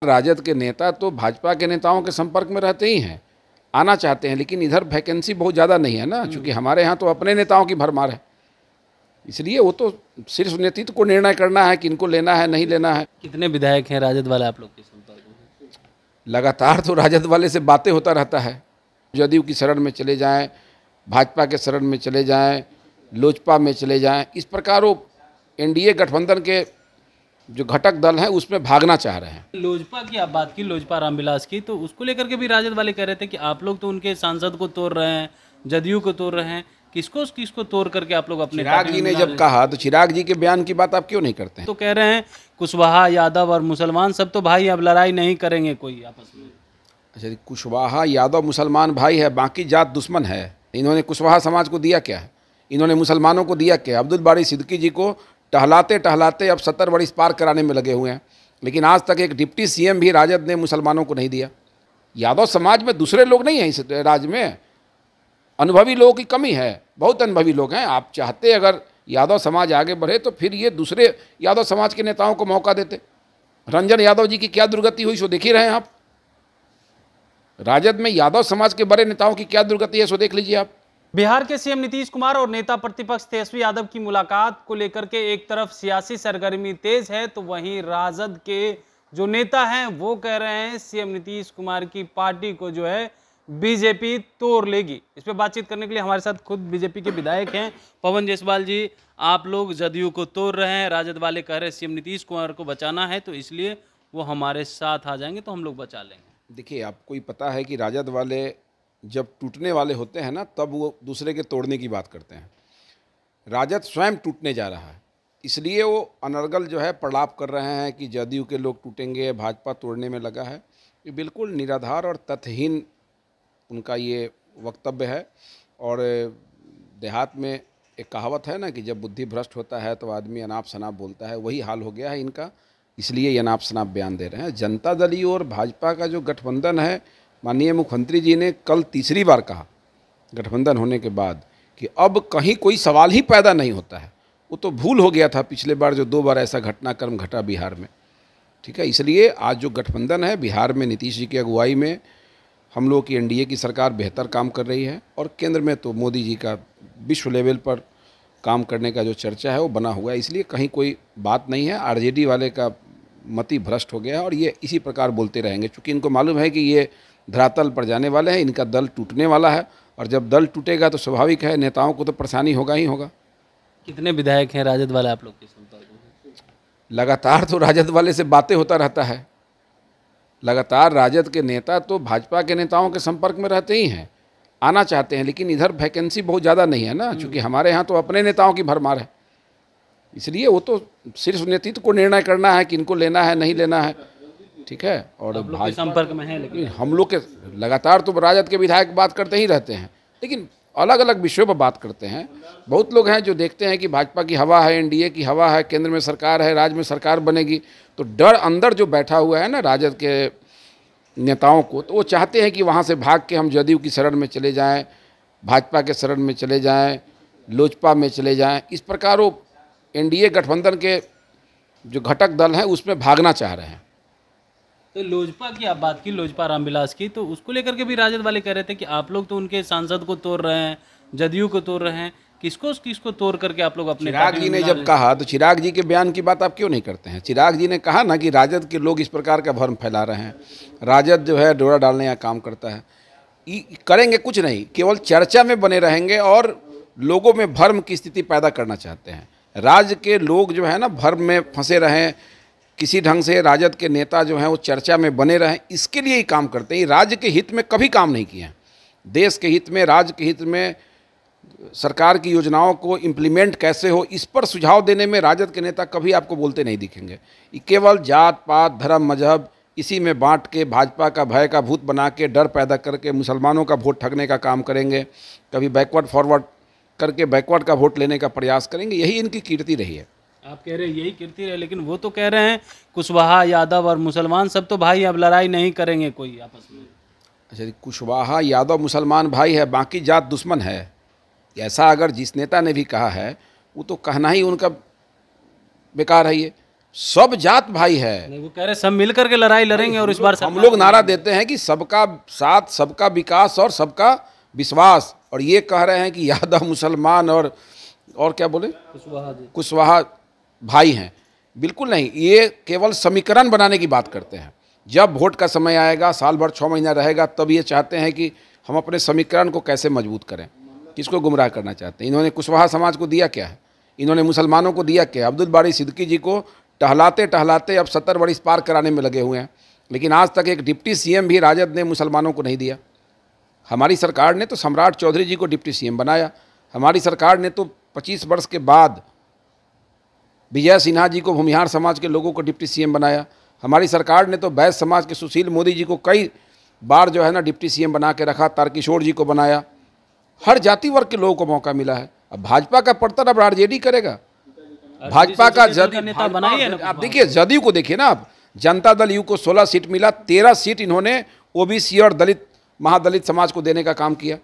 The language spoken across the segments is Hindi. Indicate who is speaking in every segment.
Speaker 1: राजद के नेता तो भाजपा के नेताओं के संपर्क में रहते ही हैं, आना चाहते हैं, लेकिन इधर वैकेंसी बहुत ज़्यादा नहीं है ना, क्योंकि हमारे यहाँ तो अपने नेताओं की भरमार है। इसलिए वो तो सिर्फ नेतृत्व को निर्णय करना है कि इनको लेना है नहीं लेना है।
Speaker 2: कितने विधायक हैं राजद वाले आप लोग के संपर्क में?
Speaker 1: लगातार तो राजद वाले से बातें होता रहता है। जदयू की शरण में चले जाएं, भाजपा के शरण में चले जाएं, लोजपा में चले जाएं, इस प्रकार वो एनडीए गठबंधन के जो घटक दल हैं उसमें भागना चाह रहे हैं।
Speaker 2: लोजपा की आप बात की, लोजपा रामविलास की, तो उसको लेकर के भी राजद वाले कह रहे थे कि आप लोग तो उनके सांसद को तोड़ रहे हैं, जदयू को तोड़ रहे हैं, किसको तोड़ करके आप लोग अपने
Speaker 1: चिराग जी ने जब कहा तो चिराग जी के बयान की बात आप क्यों नहीं करते हैं?
Speaker 2: तो कह रहे हैं कुशवाहा, यादव और मुसलमान सब तो भाई, अब लड़ाई नहीं करेंगे कोई आपस में।
Speaker 1: अच्छा, कुशवाहा यादव मुसलमान भाई है, बाकी जात दुश्मन है। इन्होंने कुशवाहा समाज को दिया क्या है? इन्होंने मुसलमानों को दिया क्या? अब्दुल बारी सिद्दीकी जी को टहलाते टहलाते अब 70 वर्ष पार कराने में लगे हुए हैं, लेकिन आज तक एक डिप्टी सीएम भी राजद ने मुसलमानों को नहीं दिया। यादव समाज में दूसरे लोग नहीं हैं इस राज्य में, अनुभवी लोगों की कमी है, बहुत अनुभवी लोग हैं। आप चाहते अगर यादव समाज आगे बढ़े तो फिर ये दूसरे यादव समाज के नेताओं को मौका देते। रंजन यादव जी की क्या दुर्गति हुई सो देख ही रहे हैं आप। राजद में यादव समाज के बड़े नेताओं की क्या दुर्गति है सो देख लीजिए आप।
Speaker 2: बिहार के सीएम नीतीश कुमार और नेता प्रतिपक्ष तेजस्वी यादव की मुलाकात को लेकर के एक तरफ सियासी सरगर्मी तेज है, तो वहीं राजद के जो नेता हैं वो कह रहे हैं सीएम नीतीश कुमार की पार्टी को जो है बीजेपी तोड़ लेगी। इस पर बातचीत करने के लिए हमारे साथ खुद बीजेपी के विधायक हैं पवन जायसवाल जी। आप लोग जदयू को तोड़ रहे हैं, राजद वाले कह रहे हैं सीएम नीतीश कुमार को बचाना है, तो इसलिए वो हमारे साथ आ जाएंगे तो हम लोग बचा लेंगे।
Speaker 1: देखिए, आपको ही पता है कि राजद वाले जब टूटने वाले होते हैं ना, तब वो दूसरे के तोड़ने की बात करते हैं। राजद स्वयं टूटने जा रहा है, इसलिए वो अनर्गल जो है प्रलाप कर रहे हैं कि जदयू के लोग टूटेंगे, भाजपा तोड़ने में लगा है। ये बिल्कुल निराधार और तथ्यहीन उनका ये वक्तव्य है। और देहात में एक कहावत है ना कि जब बुद्धि भ्रष्ट होता है तो आदमी अनाप शनाप बोलता है, वही हाल हो गया है इनका, इसलिए ये अनाप शनाप बयान दे रहे हैं। जनता दल यू और भाजपा का जो गठबंधन है, माननीय मुख्यमंत्री जी ने कल तीसरी बार कहा गठबंधन होने के बाद कि अब कहीं कोई सवाल ही पैदा नहीं होता है। वो तो भूल हो गया था पिछले बार जो 2 बार ऐसा घटनाक्रम घटा बिहार में, ठीक है। इसलिए आज जो गठबंधन है बिहार में नीतीश जी की अगुवाई में हम लोग की एनडीए की सरकार बेहतर काम कर रही है, और केंद्र में तो मोदी जी का विश्व लेवल पर काम करने का जो चर्चा है वो बना हुआ है। इसलिए कहीं कोई बात नहीं है। आरजेडी वाले का मति भ्रष्ट हो गया है और ये इसी प्रकार बोलते रहेंगे, क्योंकि इनको मालूम है कि ये धरातल पर जाने वाले हैं, इनका दल टूटने वाला है, और जब दल टूटेगा तो स्वाभाविक है नेताओं को तो परेशानी होगा ही होगा।
Speaker 2: कितने विधायक हैं राजद वाले आप लोग के संपर्क में?
Speaker 1: लगातार तो राजद वाले से बातें होता रहता है। लगातार राजद के नेता तो भाजपा के नेताओं के संपर्क में रहते ही हैं, आना चाहते हैं, लेकिन इधर वैकेंसी बहुत ज़्यादा नहीं है ना, क्योंकि हमारे यहाँ तो अपने नेताओं की भरमार है। इसलिए वो तो सिर्फ नेतृत्व को निर्णय करना है कि इनको लेना है नहीं लेना है, ठीक है। और
Speaker 2: भाजपा संपर्क में है, लेकिन
Speaker 1: हम लोग के लगातार तो राजद के विधायक बात करते ही रहते हैं, लेकिन अलग अलग विषयों पर बात करते हैं। बहुत लोग हैं जो देखते हैं कि भाजपा की हवा है, एनडीए की हवा है, केंद्र में सरकार है, राज्य में सरकार बनेगी, तो डर अंदर जो बैठा हुआ है ना राजद के नेताओं को, तो वो चाहते हैं कि वहाँ से भाग के हम जदयू की शरण में चले जाएं, भाजपा के शरण में चले जाएं, लोजपा में चले जाएं। इस प्रकार वो एनडीए गठबंधन के जो घटक दल हैं उसमें भागना चाह रहे हैं।
Speaker 2: तो लोजपा की आप बात की, लोजपा रामविलास की, तो उसको लेकर के भी राजद वाले कह रहे थे कि आप लोग तो उनके सांसद को तोड़ रहे हैं, जदयू को तोड़ रहे हैं, किसको तोड़ करके आप लोग अपने
Speaker 1: चिराग जी ने जब कहा तो चिराग जी के बयान की बात आप क्यों नहीं करते हैं? चिराग जी ने कहा ना कि राजद के लोग इस प्रकार का भ्रम फैला रहे हैं, राजद जो है डोरा डालने का काम करता है। करेंगे कुछ नहीं, केवल चर्चा में बने रहेंगे और लोगों में भ्रम की स्थिति पैदा करना चाहते हैं। राज्य के लोग जो है ना भ्रम में फंसे रहें, किसी ढंग से राजद के नेता जो हैं वो चर्चा में बने रहें, इसके लिए ही काम करते हैं। राज्य के हित में कभी काम नहीं किए हैं। देश के हित में, राज्य के हित में सरकार की योजनाओं को इम्प्लीमेंट कैसे हो, इस पर सुझाव देने में राजद के नेता कभी आपको बोलते नहीं दिखेंगे। ये केवल जात पात धर्म मजहब इसी में बांट के भाजपा का भय का भूत बना के डर पैदा करके मुसलमानों का वोट ठगने का काम करेंगे, कभी बैकवर्ड फॉरवर्ड करके बैकवर्ड का वोट लेने का प्रयास करेंगे। यही इनकी कीर्ति रही है।
Speaker 2: आप कह रहे हैं यही कीर्ति रहे, लेकिन वो तो कह रहे हैं कुशवाहा, यादव और मुसलमान सब तो भाई, अब लड़ाई नहीं करेंगे कोई आपस में।
Speaker 1: अच्छा, कुशवाहा यादव मुसलमान भाई है, बाकी जात दुश्मन है, ऐसा अगर जिस नेता ने भी कहा है वो तो कहना ही उनका बेकार है। ये सब जात भाई है।
Speaker 2: नहीं, वो कह रहे सब मिल करके लड़ाई लड़ेंगे और इस बार
Speaker 1: हम लोग नारा देते हैं कि सबका साथ, सबका विकास और सबका विश्वास, और ये कह रहे हैं कि यादव मुसलमान और क्या बोले, कुशवाहा भाई हैं। बिल्कुल नहीं, ये केवल समीकरण बनाने की बात करते हैं। जब वोट का समय आएगा, साल भर 6 महीना रहेगा, तब ये चाहते हैं कि हम अपने समीकरण को कैसे मजबूत करें, किसको गुमराह करना चाहते हैं। इन्होंने कुशवाहा समाज को दिया क्या है, इन्होंने मुसलमानों को दिया क्या है। अब्दुल बारी सिद्दीकी जी को टहलाते टहलाते अब 70 वर्ष पार कराने में लगे हुए हैं, लेकिन आज तक एक डिप्टी सीएम भी राजद ने मुसलमानों को नहीं दिया। हमारी सरकार ने तो सम्राट चौधरी जी को डिप्टी सीएम बनाया। हमारी सरकार ने तो 25 वर्ष के बाद विजय सिन्हा जी को, भूमिहार समाज के लोगों को डिप्टी सीएम बनाया। हमारी सरकार ने तो बैस समाज के सुशील मोदी जी को कई बार जो है ना डिप्टी सीएम बना के रखा, तारकिशोर जी को बनाया। हर जाति वर्ग के लोगों को मौका मिला है। अब भाजपा का पड़तर अब आरजेडी करेगा। भाजपा का
Speaker 2: नेता बनाई है ना।
Speaker 1: आप देखिए जदयू को देखिए ना, आप जनता दल यू को 16 सीट मिला, 13 सीट इन्होंने ओबीसी और दलित, महादलित समाज को देने का काम किया।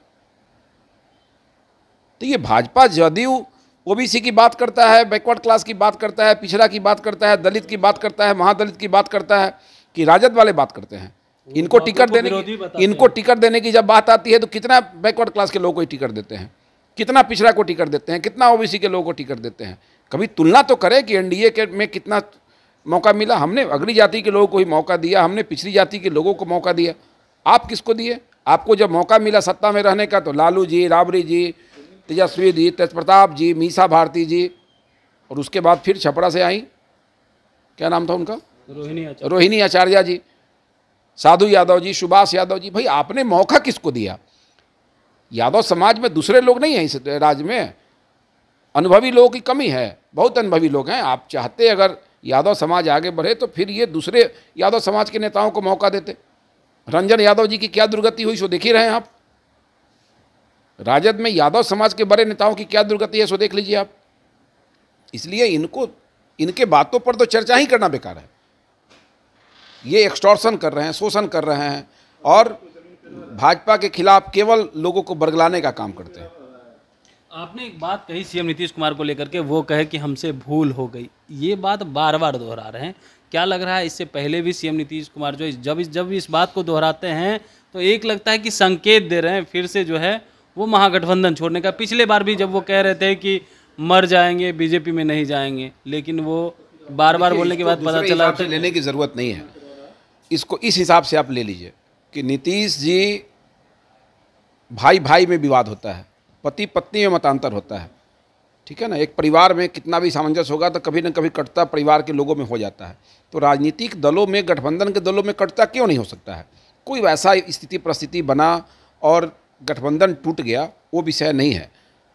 Speaker 1: तो ये भाजपा जदयू ओबीसी की बात करता है, बैकवर्ड क्लास की बात करता है, पिछड़ा की बात करता है, दलित की बात करता है, महादलित की बात करता है, कि राजद वाले बात करते हैं। इनको टिकट देने की जब बात आती है तो कितना बैकवर्ड क्लास के लोगों को टिकट देते हैं, कितना पिछड़ा को टिकट देते हैं, कितना ओबीसी के लोगों को टिकट देते हैं। कभी तुलना तो करें कि एनडीए के में कितना मौका मिला। हमने अगली जाति के लोगों को ही मौका दिया, हमने पिछड़ी जाति के लोगों को मौका दिया। आप किसको दिए? आपको जब मौका मिला सत्ता में रहने का तो लालू जी, राबड़ी जी, तेजस्वी जी, तेज प्रताप जी, मीसा भारती जी, और उसके बाद फिर छपरा से आई, क्या नाम था उनका, रोहिणी आचार्य जी, साधु यादव जी, सुभाष यादव जी। भाई आपने मौका किसको दिया? यादव समाज में दूसरे लोग नहीं हैं इस राज्य में, अनुभवी लोगों की कमी है, बहुत अनुभवी लोग हैं। आप चाहते अगर यादव समाज आगे बढ़े तो फिर ये दूसरे यादव समाज के नेताओं को मौका देते। रंजन यादव जी की क्या दुर्गति हुई सो देख ही रहे हैं आप। राजद में यादव समाज के बड़े नेताओं की क्या दुर्गति है सो देख लीजिए आप। इसलिए इनके बातों पर तो चर्चा ही करना बेकार है। ये एक्सटॉर्शन कर रहे हैं, शोषण कर रहे हैं, और भाजपा के खिलाफ केवल लोगों को बरगलाने का काम करते हैं।
Speaker 2: आपने एक बात कही सीएम नीतीश कुमार को लेकर के, वो कहे कि हमसे भूल हो गई। ये बात बार बार दोहरा रहे हैं। क्या लग रहा है इससे पहले भी सीएम नीतीश कुमार जो जब इस बात को दोहराते हैं तो एक लगता है कि संकेत दे रहे हैं फिर से जो है वो महागठबंधन छोड़ने का। पिछले बार भी जब वो कह रहे थे कि मर जाएंगे, बीजेपी में नहीं जाएंगे, लेकिन वो बार बार बोलने के बाद पता चला
Speaker 1: लेने की ज़रूरत नहीं है। इसको इस हिसाब से आप ले लीजिए कि नीतीश जी, भाई भाई में विवाद होता है, पति पत्नी में मतांतर होता है, ठीक है ना। एक परिवार में कितना भी सामंजस्य होगा तो कभी न कभी कटता परिवार के लोगों में हो जाता है। तो राजनीतिक दलों में, गठबंधन के दलों में कटता क्यों नहीं हो सकता है? कोई वैसा स्थिति परिस्थिति बना और गठबंधन टूट गया, वो विषय नहीं है।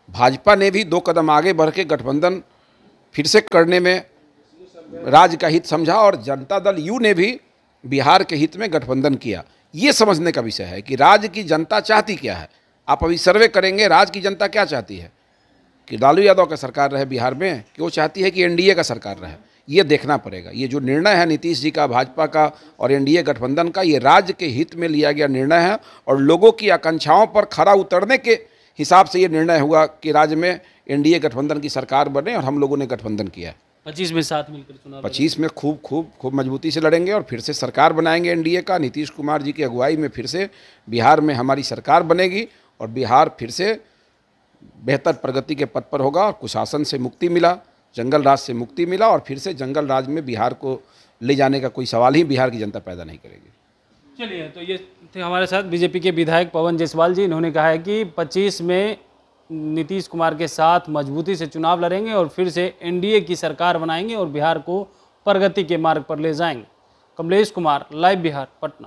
Speaker 1: भाजपा ने भी 2 कदम आगे बढ़ के गठबंधन फिर से करने में राज्य का हित समझा, और जनता दल यू ने भी बिहार के हित में गठबंधन किया। ये समझने का विषय है कि राज्य की जनता चाहती क्या है। आप अभी सर्वे करेंगे राज्य की जनता क्या चाहती है, कि लालू यादव का सरकार रहे बिहार में, कि वो चाहती है कि एनडीए का सरकार रहे। ये देखना पड़ेगा। ये जो निर्णय है नीतीश जी का, भाजपा का और एनडीए गठबंधन का, ये राज्य के हित में लिया गया निर्णय है, और लोगों की आकांक्षाओं पर खरा उतरने के हिसाब से ये निर्णय हुआ कि राज्य में एनडीए गठबंधन की सरकार बने, और हम लोगों ने गठबंधन किया है।
Speaker 2: 25 में साथ मिलकर चुनाव
Speaker 1: 25 में खूब मजबूती से लड़ेंगे और फिर से सरकार बनाएंगे एनडीए का। नीतीश कुमार जी की अगुवाई में फिर से बिहार में हमारी सरकार बनेगी, और बिहार फिर से बेहतर प्रगति के पथ पर होगा। और कुशासन से मुक्ति मिला, जंगल राज से मुक्ति मिला, और फिर से जंगल राज में बिहार को ले जाने का कोई सवाल ही बिहार की जनता पैदा नहीं करेगी।
Speaker 2: चलिए, तो ये थे हमारे साथ बीजेपी के विधायक पवन जायसवाल जी। इन्होंने कहा है कि 25 में नीतीश कुमार के साथ मजबूती से चुनाव लड़ेंगे और फिर से एनडीए की सरकार बनाएंगे और बिहार को प्रगति के मार्ग पर ले जाएंगे। कमलेश कुमार, लाइव बिहार, पटना।